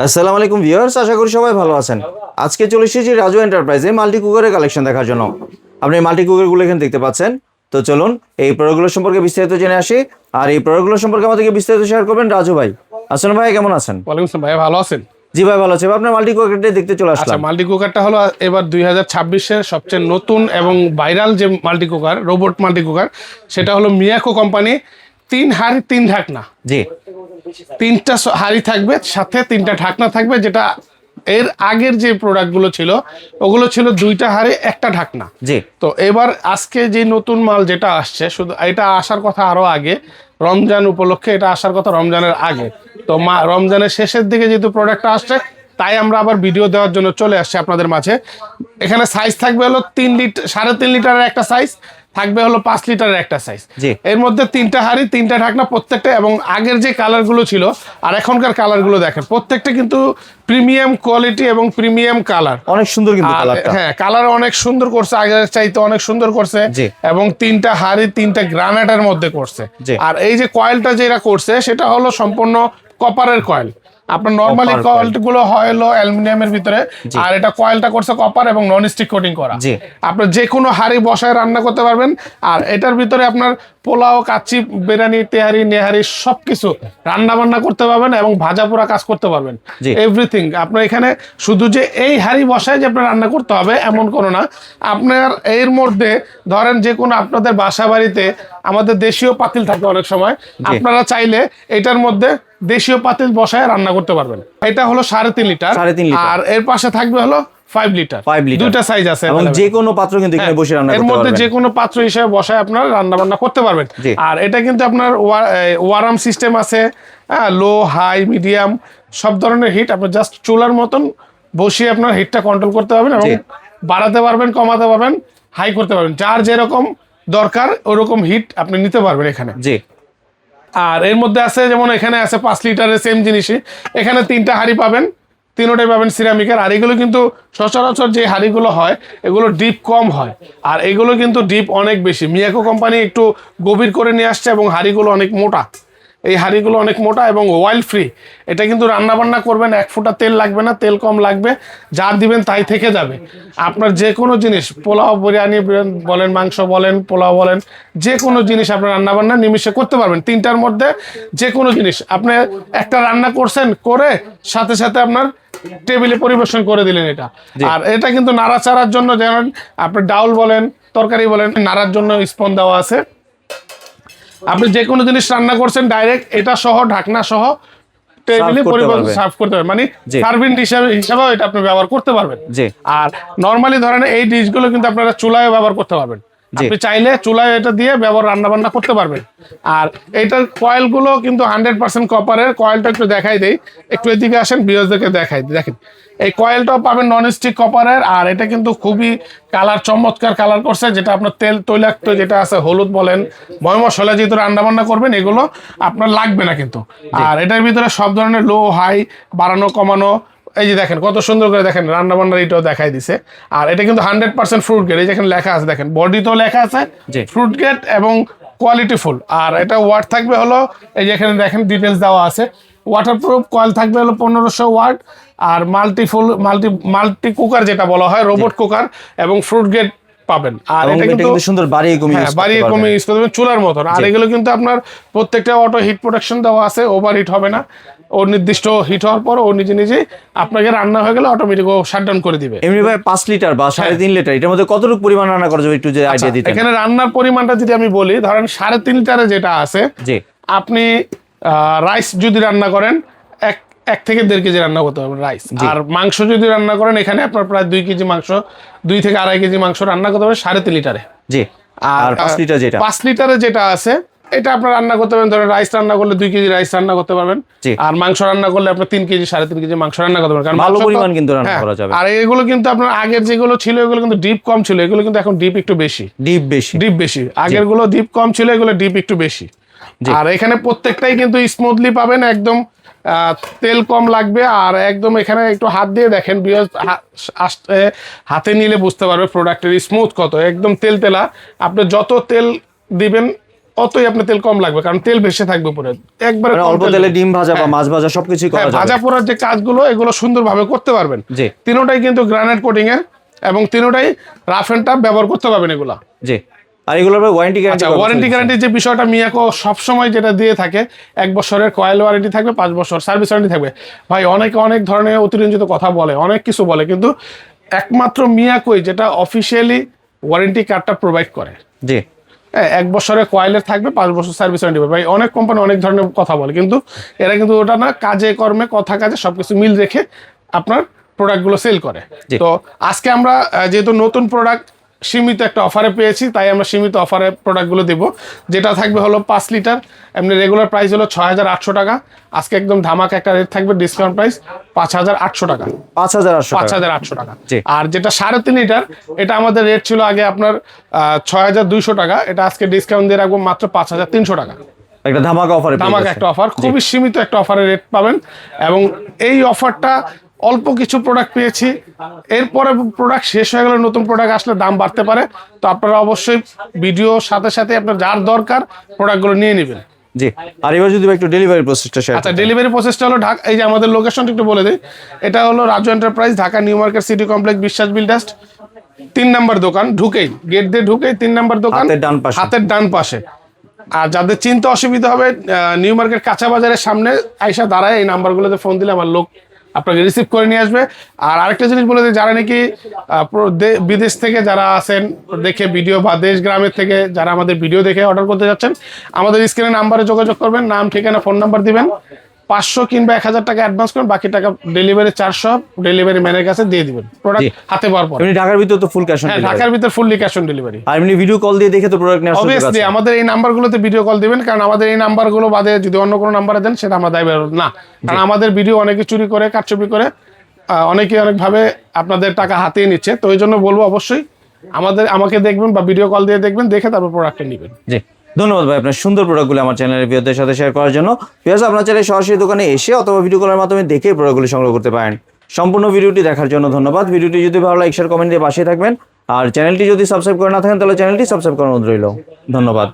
আসসালামু আলাইকুম ভিউয়ার্স, আশা করি সবাই ভালো আছেন। আজকে চলে এসেছি রাজু এন্টারপ্রাইজে মাল্টি কুকারের কালেকশন দেখার জন্য। আপনি মাল্টি কুকারগুলো এখানে দেখতে পাচ্ছেন। তো চলুন এই প্রোডাক্টগুলো সম্পর্কে বিস্তারিত জেনে আসি। আর এই প্রোডাক্টগুলো সম্পর্কে আমাদেরকে বিস্তারিত শেয়ার করবেন রাজু ভাই। আসসালাম ভাই, কেমন আছেন? ওয়ালাইকুম আসসালাম ভাই, ভালো আছেন? জি ভাই, ভালো আছি। আপনার মাল্টি কুকারটা দেখতে চলে আচ্ছা, আসলাম। মাল্টি কুকারটা হলো এবার 2026-এর সবচেয়ে নতুন এবং ভাইরাল যে multi cooker, robot multi cooker, সেটা হলো মিয়াকো কোম্পানি। 3 হাঁড়ি 3 ঢাকনা, জি 3টা হাঁড়ি থাকবে, সাথে 3টা ঢাকনা থাকবে। যেটা এর আগের যে প্রোডাক্টগুলো ছিল ওগুলো ছিল 2টা হাঁড়ি 1টা ঢাকনা। জি তো এবার আজকে যে নতুন মাল যেটা আসছে, শুধু এটা আসার কথা আরো আগে, রমজান উপলক্ষে এটা আসার কথা রমজানের আগে। তো রমজানের শেষের দিকে যেহেতু প্রোডাক্টটা আসছে, তাই আমরা আবার ভিডিও দেওয়ার জন্য চলে আসছি আপনাদের মাঝে। এখানে সাইজ থাকবে হলো 3 লিটার, 3.5 লিটারের একটা সাইজ থাকবে, হলো 5 লিটারের একটা সাইজ। জি এর মধ্যে 3টা হাঁড়ি 3টা ঢাকনা প্রত্যেকটা, এবং আগের যে কালারগুলো ছিল আর এখনকার কালারগুলো দেখেন, প্রত্যেকটা কিন্তু প্রিমিয়াম কোয়ালিটি এবং প্রিমিয়াম কালার। অনেক সুন্দর কিন্তু কালারটা। হ্যাঁ, কালার অনেক সুন্দর করছে, আগের চাইতে অনেক সুন্দর করছে। জি। এবং 3টা হাঁড়ি 3টা গ্রানাইটের মধ্যে করছে। জি। আর এই যে কয়েলটা যেটা করছে সেটা হলো সম্পূর্ণ কপারের কয়েল। আপনার নরমালি Copper কয়েল গুলো হয় হলো অ্যালুমিনিয়ামের ভিতরে, আর এটা কয়েলটা করছে কপার এবং নন স্টিক কোটিং করা। জি। আপনার যে কোনো হাঁড়ি বসায় রান্না করতে পারবেন। আর এটার ভিতরে আপনার পোলাও, কাচ্চি, বিরিয়ানি, তেহারি, নেহারি সবকিছু রান্না বান্না করতে পারবেন এবং ভাজা পোড়া কাজ করতে পারবেন। জি। এভরিথিং আপনার এখানে, শুধু যে এই হাঁড়ি বসায় যে আপনার রান্না করতে হবে এমন কোনো না। আপনার এর মধ্যে ধরেন যে কোনো আপনাদের বাসা বাড়িতে আমাদের দেশীয় পাতিল থাকে অনেক সময়, আপনারা চাইলে এটার মধ্যে দেশীয় পাতিল বসায় রান্না করতে পারবেন। এটা হলো 3.5 লিটার, 3.5 লিটার। আর এর পাশে থাকবে হলো 5 লিটার। 5 লিটার। দুইটা সাইজ আছে এবং available। যে কোনো পাত্র কিন্তু এখানে বসে রান্না এর করতে মধ্যে পারবেন। যে কোনো পাত্র হিসেবে বসায় আপনার রান্না বান্না করতে পারবেন। জি। আর এটা কিন্তু আপনার ওয়ারাম সিস্টেম আছে, হ্যাঁ, লো, হাই, মিডিয়াম সব ধরনের হিট আপনি জাস্ট চুলার মতন বসিয়ে আপনার হিটটা কন্ট্রোল করতে পারবেন এবং জি। বাড়াতে পারবেন, কমাতে পারবেন, হাই করতে পারবেন। যার যেরকম দরকার ওরকম হিট আপনি নিতে পারবেন এখানে। জি আর এর মধ্যে আছে, যেমন এখানে আছে 5 লিটারের সেম জিনিসই, এখানে 3টা হাঁড়ি পাবেন, তিনোটাই পাবেন সিরামিকের। আর এগুলো কিন্তু সচরাচর যে হাঁড়িগুলো হয় এগুলো ডিপ কম হয়, আর এগুলো কিন্তু ডিপ অনেক বেশি। মিয়াকো কোম্পানি একটু গভীর করে নিয়ে আসছে এবং হাঁড়িগুলো অনেক মোটা। এই হাঁড়িগুলো অনেক মোটা এবং অয়েল ফ্রি। এটা কিন্তু রান্না বান্না করবেন 1 ফোঁটা তেল লাগবে না, তেল কম লাগবে, যা দিবেন তাই থেকে যাবে। আপনার যে কোনো জিনিস, পোলাও, বিরিয়ানি বলেন, মাংস বলেন, পোলাও বলেন, যে কোনো জিনিস আপনার রান্না বান্না নিমিশে করতে পারবেন। 3টার মধ্যে যে কোনো জিনিস আপনি একটা রান্না করছেন, করে সাথে সাথে আপনার টেবিলে পরিবেশন করে দিলেন এটা। আর এটা কিন্তু নাড়াচাড়ার জন্য, যেমন আপনি ডাউল বলেন, তরকারি বলেন, নাড়ার জন্য স্পন দেওয়া আছে। আপনি যে কোনো জিনিস রান্না করছেন ডাইরেক্ট এটা সহ, ঢাকনা সহ টেবিলে পরিবেশন সার্ভ করতে পারবেন, মানে সার্ভিং হিসাবেও এটা আপনি ব্যবহার করতে পারবেন। জি। আর নরমালি ধরেন এই ডিশগুলো কিন্তু আপনারা চুলায় ব্যবহার করতে পারবেন। আপনি চাইলে চুলায় এটা দিয়ে রান্না বান্না করতে পারবেন। আর এটার কয়েলগুলো কিন্তু 100% কপারের। কয়েলটা একটু দেখাই দেই, একটু এদিকে আসেন, ভিউয়ারদেরকে দেখাই। দেখেন এই কয়েলটাও পাবেন নন স্টিক কপারের। আর এটা কিন্তু খুবই কালার, চমৎকার কালার করছে। যেটা আপনার তেল তৈলাক্ত যেটা আছে, হলুদ বলেন, ময় মশলা যেহেতু রান্না বান্না করবেন এগুলো আপনার লাগবে না কিন্তু। আর এটার ভিতরে সব ধরনের লো, হাই, বাড়ানো, কমানো, এই যে দেখেন কত সুন্দর করে দেখেন রান্না বান্নার এটাও দেখাই দিছে। আর এটা কিন্তু 100% ফ্রুট গ্রেড। এই যেখানে লেখা আছে দেখেন, বডিতেও লেখা আছে ফ্রুট গ্রেড এবং কোয়ালিটি ফুল। আর এটা ওয়াট থাকবে হলো, এই যে এখানে দেখেন ডিটেলস দেওয়া আছে। ওয়াটারপ্রুফ কয়েল থাকবে হলো 1500 ওয়াট। আর মাল্টি কুকার যেটা বলা হয়, রোবট কুকার এবং ফ্রুট গ্রেড পাবেন। আর এটা কিন্তু সুন্দর বাড়িয়ে কমিয়ে ইউজ করতে পারবেন চুলার মতন। আর এগুলো কিন্তু আপনার প্রত্যেকটা অটো হিট প্রোটেকশন দেওয়া আছে, ওভার হিট হবে না। ও নির্দিষ্ট হিট হওয়ার পর ও নিজে নিজেই আপনাকে রান্না হয়ে গেলে অটোমেটিক ও শাটডাউন করে দিবে। এমনি ভাই 5 লিটার বা 3.5 লিটার এটার মধ্যে কতটুকু পরিমাণ রান্না করা যাবে একটু যে আইডিয়া দিতেন। এখানে রান্নার পরিমাণটা যদি আমি বলি, ধরেন 3.5 লিটারে যেটা আছে, জি, আপনি রাইস যদি রান্না করেন 1 থেকে 1.5 কেজি রান্না করতে পারবেন রাইস। আর মাংস যদি রান্না করেন এখানে আপনার প্রায় 2 কেজি মাংস, 2 থেকে 2.5 কেজি মাংস রান্না করতে পারবেন 3.5 লিটারে। জি। আর 5 লিটার যেটা, 5 লিটারে যেটা আছে এটা আপনার রান্না করতে পারবেন, ধরেন রাইস রান্না করলে 2 কেজি রাইস রান্না করতে পারবেন। আর মাংস রান্না করলে আপনার 3 কেজি, 3.5 কেজি মাংস রান্না করতে পারবেন। কারণ ভালো পরিমাণ কিন্তু রান্না করা যাবে। আর এগুলো কিন্তু আপনার আগের যেগুলো ছিল এগুলো কিন্তু ডিপ কম ছিল, এগুলো কিন্তু এখন ডিপ একটু বেশি। ডিপ বেশি। আগের গুলো ডিপ কম ছিল, এগুলো ডিপ একটু বেশি। আর এখানে প্রত্যেকটাই কিন্তু স্মুথলি পাবেন, একদম তেল কম লাগবে। আর একদম এখানে একটু হাত দিয়ে দেখেন, হাতে নিলে বুঝতে পারবে প্রোডাক্টের স্মুথ কত, একদম তেল তেলা। আপনি যত তেল দিবেন অতই আপনার তেল কম লাগবে, কারণ তেল ভেসে থাকবে উপরে একবারে মানে কম অল্প তেল তেলে দিবেন। ডিম ভাজা বা মাছ ভাজা সবকিছুই করা হ্যাঁ, যাবে। ভাজা পোড়ার যে কাজগুলো এগুলো সুন্দরভাবে করতে পারবেন। জি তিনোটাই কিন্তু গ্রানাইট কোটিং এর এবং তিনোটাই রাফ এন্ড টাফ ব্যবহার করতে পারবেন এগুলা। জি। আর এগুলোর ওয়ারেন্টি গ্যারান্টি? আচ্ছা, ওয়ারেন্টি গ্যারান্টির যে বিষয়টা মিয়াকো সবসময় যেটা দিয়ে থাকে, 1 বছরের কয়েল ওয়ারেন্টি থাকবে, 5 বছর সার্ভিস ওয়ারেন্টি থাকবে। ভাই অনেকে অনেক ধরনের অতিরঞ্জিত কথা বলে, অনেক কিছু বলে, কিন্তু একমাত্র মিয়াকোই যেটা অফিসিয়ালি ওয়ারেন্টি কার্ডটা প্রোভাইড করে। জি। হ্যাঁ, 1 বছরের কয়েলের থাকবে, 5 বছর সার্ভিস ওয়ারেন্টি পাবে। ভাই অনেক কোম্পানি অনেক ধরনের কথা বলে, কিন্তু এরা কিন্তু ওটা না, কাজে কর্মে কথা কাজে সবকিছু মিল রেখে আপনার প্রোডাক্টগুলো সেল করে। জি। তো আজকে আমরা যেহেতু নতুন প্রোডাক্ট সীমিত একটা অফারে পেয়েছি, তাই আমরা সীমিত অফারে প্রোডাক্টগুলো দেবো। যেটা থাকবে হলো 5 লিটার, এমনি রেগুলার প্রাইস হলো 6,800 টাকা। আজকে একদম ধামাকা একটা রেট থাকবে, ডিসকাউন্ট প্রাইস 5,800 টাকা। 5,800 টাকা। 5,800 টাকা। জি। আর যেটা 3.5 লিটার, এটা আমাদের রেট ছিল আগে আপনার 6,200 টাকা, এটা আজকে ডিসকাউন্ট দিয়ে রাখবো মাত্র 5,300 টাকা। একটা ধামাকা অফারে ধামাকা একটা অফার, খুবই সীমিত একটা অফারে রেট পাবেন। এবং এই অফারটা অল্প কিছু প্রোডাক্ট পেয়েছি, এরপরে প্রোডাক্ট শেষ হয়ে গেলে নতুন প্রোডাক্ট আসলে দাম বাড়তে পারে। তো আপনারা অবশ্যই ভিডিও সাথে সাথে আপনার যার দরকার প্রোডাক্টগুলো নিয়ে নেবেন। জি। আর এবার যদি একটু ডেলিভারি প্রসেসটা শেয়ার আচ্ছা, ডেলিভারি প্রসেসটা হলো ঢাকা, এই যে আমাদের লোকেশনটা একটু বলে দিই, এটা হলো Raju enterprise, Dhaka new market city complex, বিশ্বাস বিল্ডার্স, 3 নাম্বার দোকান, ঢুকেই গেট দিয়ে ঢুকেই 3 নাম্বার দোকান, হাতের ডান পাশে। হাতের ডান পাশে। আর যাদের চিনতে অসুবিধা হবে, নিউ মার্কেট কাঁচা বাজারের সামনে আইসা দাঁড়ায়, এই নাম্বারগুলোতে ফোন দিলে আমার লোক আপনাকে রিসিভ করে নিয়ে আসবে। আর আরেকটা জিনিস বলে দিই, যারা নাকি বিদেশ থেকে যারা আছেন দেখে ভিডিও, বা দেশ গ্রামের থেকে যারা আমাদের ভিডিও দেখে অর্ডার করতে যাচ্ছেন, আমাদের স্ক্রিনে নাম্বারে যোগাযোগ করবেন, নাম ঠিকানা ফোন নাম্বার দিবেন, 500 কিংবা 1,000 টাকা অ্যাডভান্স করবেন, বাকি টাকা ডেলিভারি চার্জ সহ ডেলিভারি ম্যানের কাছে দিয়ে দিবেন প্রোডাক্ট হাতে পাওয়ার পর। এমনি ঢাকার ভিতর তো ফুল ক্যাশ অন হ্যাঁ, ডেলিভারি। ঢাকার ভিতর ফুললি ক্যাশ অন ডেলিভারি। আর এমনি ভিডিও কল দিয়ে দেখে তো প্রোডাক্ট নেওয়ার সুযোগ অবভিয়াসলি আছে। আমাদের এই নাম্বারগুলোতে ভিডিও কল দিবেন, কারণ আমাদের এই নাম্বারগুলো বাদে যদি অন্য কোনো নাম্বারে দেন সেটা আমরা দায়ী না, কারণ আমাদের ভিডিও অনেকে চুরি করে, কারচুপি করে, অনেকে অনেকভাবে আপনাদের টাকা হাতিয়ে নিচ্ছে। তো এই জন্য বলবো অবশ্যই আমাকে দেখবেন বা ভিডিও কল দিয়ে দেখবেন, দেখে তারপর প্রোডাক্টটা নেবেন। জি। ধন্যবাদ ভাই আপনার সুন্দর প্রোডাক্টগুলো আমার চ্যানেলের ভিউয়ারদের সাথে শেয়ার করার জন্য। ভিউয়ার্স, আপনার চাইলে সরাসরি দোকানে এসে অথবা ভিডিও কলের মাধ্যমে দেখে প্রোডাক্টগুলো সংগ্রহ করতে পারেন। সম্পূর্ণ ভিডিওটি দেখার জন্য ধন্যবাদ। ভিডিওটি যদি ভালো লাগে শেয়ার কমেন্ট দিয়ে পাশে থাকবেন। আর চ্যানেলটি যদি সাবস্ক্রাইব করে না থাকেন তাহলে চ্যানেলটি সাবস্ক্রাইব করার অনুরোধ রইল। ধন্যবাদ।